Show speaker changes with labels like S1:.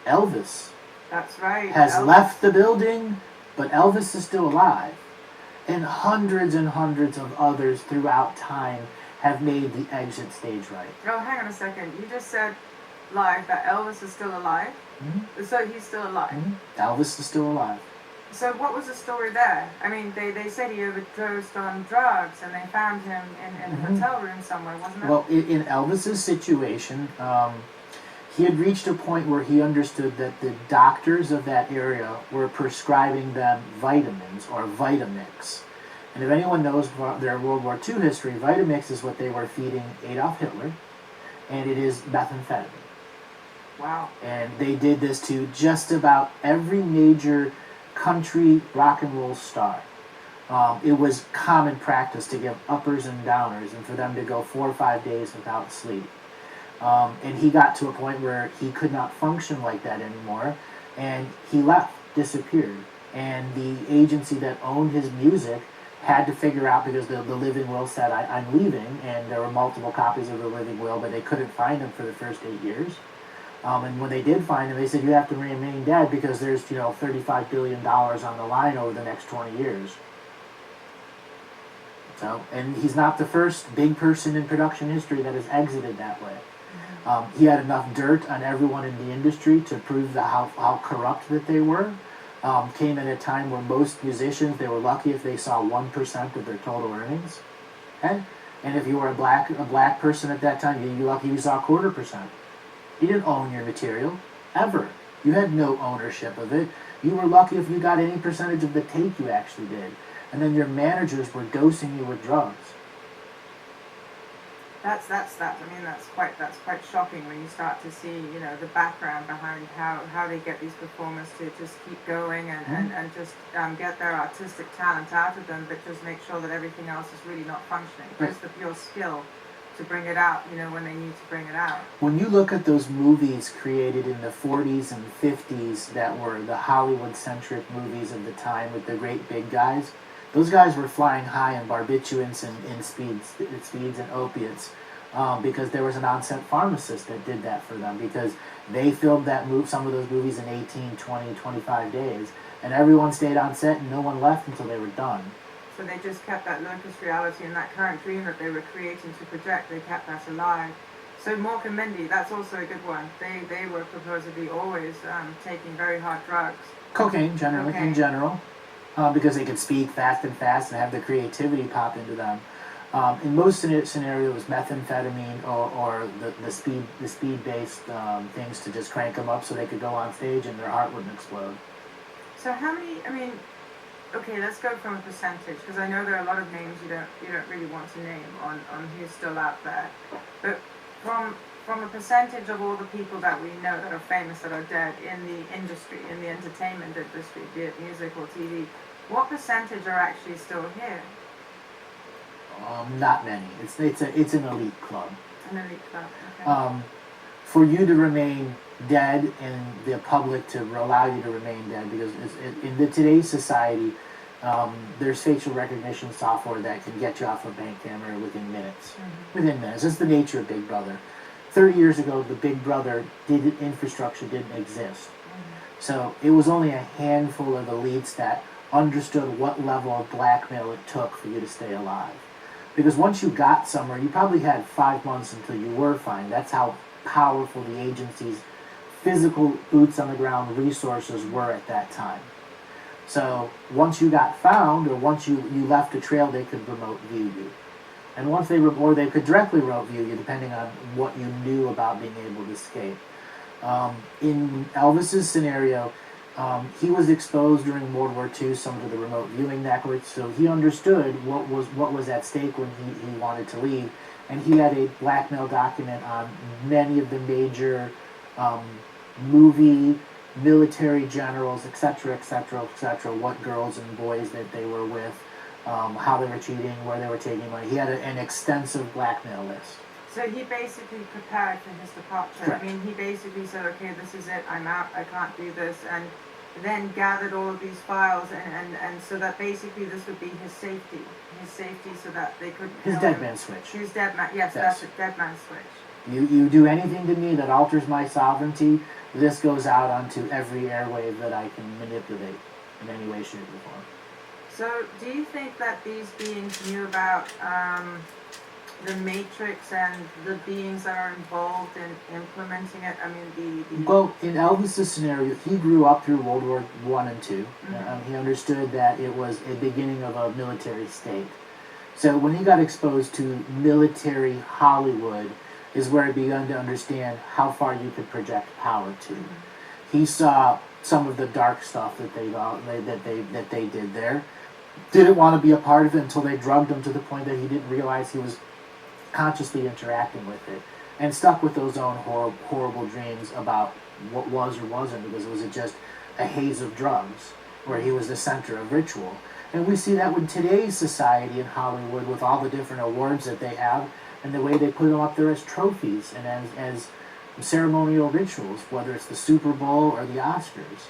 S1: Elvis
S2: That's right.
S1: has left the building, but Elvis is still alive. And hundreds of others throughout time have made the exit stage right.
S2: Oh, hang on a second. You just said live that Elvis is still alive?
S1: Mm-hmm.
S2: So he's still alive?
S1: Mm-hmm. Elvis is still alive.
S2: So what was the story there? I mean, they said he overdosed on drugs and they found him in a hotel room somewhere, wasn't it?
S1: Well, in Elvis's situation, he had reached a point where he understood that the doctors of that area were prescribing them vitamins or Vitamix. And if anyone knows their World War II history, Vitamix is what they were feeding Adolf Hitler, and it is methamphetamine.
S2: Wow.
S1: And they did this to just about every major country rock and roll star. It was common practice to give uppers and downers and for them to go 4 or 5 days without sleep. And he got to a point where he could not function like that anymore, and he left, disappeared. And the agency that owned his music had to figure out, because the living will said, I'm leaving, and there were multiple copies of the living will, but they couldn't find him for the first 8 years. And when they did find him, they said, you have to remain dead because there's, $35 billion on the line over the next 20 years. So, and he's not the first big person in production history that has exited that way. He had enough dirt on everyone in the industry to prove that how corrupt that they were. Came at a time where most musicians, they were lucky if they saw 1% of their total earnings. Okay? And if you were a black person at that time, you'd be lucky you saw 0.25%. You didn't own your material, ever. You had no ownership of it. You were lucky if you got any percentage of the take you actually did. And then your managers were dosing you with drugs.
S2: That's quite shocking when you start to see, the background behind how they get these performers to just keep going and just get their artistic talent out of them, but just make sure that everything else is really not functioning. Just the pure skill to bring it out, when they need to bring it out.
S1: When you look at those movies created in the 40s and 50s that were the Hollywood-centric movies of the time with the great big guys, those guys were flying high in barbiturates and speeds and opiates because there was an on-set pharmacist that did that for them, because they filmed some of those movies in 18, 20, 25 days, and everyone stayed on set and no one left until they were done.
S2: So they just kept that locus reality and that current dream that they were creating to project, they kept that alive. So Mork and Mindy, that's also a good one. They were supposedly always taking very hard drugs.
S1: Cocaine, in general. Because they could speak fast and have the creativity pop into them. In most scenarios, methamphetamine or the speed-based things to just crank them up so they could go on stage and their heart wouldn't explode.
S2: So how many? Okay, let's go from a percentage, because I know there are a lot of names you don't really want to name on who's still out there, but from a percentage of all the people that we know that are famous, that are dead in the industry, in the entertainment industry, be it music or TV, what percentage are actually still here?
S1: Not many. It's an elite club.
S2: An elite club, okay.
S1: For you to remain dead and the public to allow you to remain dead, because in today's society, there's facial recognition software that can get you off a bank camera within minutes. Mm-hmm. Within minutes. That's the nature of Big Brother. 30 years ago, the Big Brother infrastructure didn't exist. Mm-hmm. So it was only a handful of elites that understood what level of blackmail it took for you to stay alive. Because once you got somewhere, you probably had 5 months until you were fine. That's how powerful the agency's physical boots on the ground resources were at that time. So once you got found, or once you left a trail, they could remote view you. And once they could directly remote view you, depending on what you knew about being able to escape. In Elvis's scenario, he was exposed during World War II, some of the remote viewing networks, so he understood what was at stake when he wanted to leave, and he had a blackmail document on many of the major movie, military generals, etc., what girls and boys that they were with, how they were cheating, where they were taking money. He had an extensive blackmail list.
S2: So he basically prepared for his departure.
S1: Correct.
S2: He basically said, okay, this is it, I'm out, I can't do this, and then gathered all of these files, and so that basically this would be his safety so that they couldn't
S1: His dead man switch.
S2: His dead man, yes, that's it, dead man switch.
S1: You do anything to me that alters my sovereignty, this goes out onto every airwave that I can manipulate in any way, shape, or form.
S2: So, do you think that these beings knew about the Matrix and the beings that are involved in implementing it? I mean,
S1: Well, in Elvis's scenario, he grew up through World War One and 2.
S2: Mm-hmm.
S1: He understood that it was a beginning of a military state. So when he got exposed to military Hollywood, is where he began to understand how far you could project power to.
S2: Mm-hmm.
S1: He saw some of the dark stuff that they did there. Didn't want to be a part of it until they drugged him to the point that he didn't realize he was consciously interacting with it, and stuck with those own horrible dreams about what was or wasn't, because it was just a haze of drugs where he was the center of ritual. And we see that with today's society in Hollywood, with all the different awards that they have and the way they put them up there as trophies and as ceremonial rituals, whether it's the Super Bowl or the Oscars.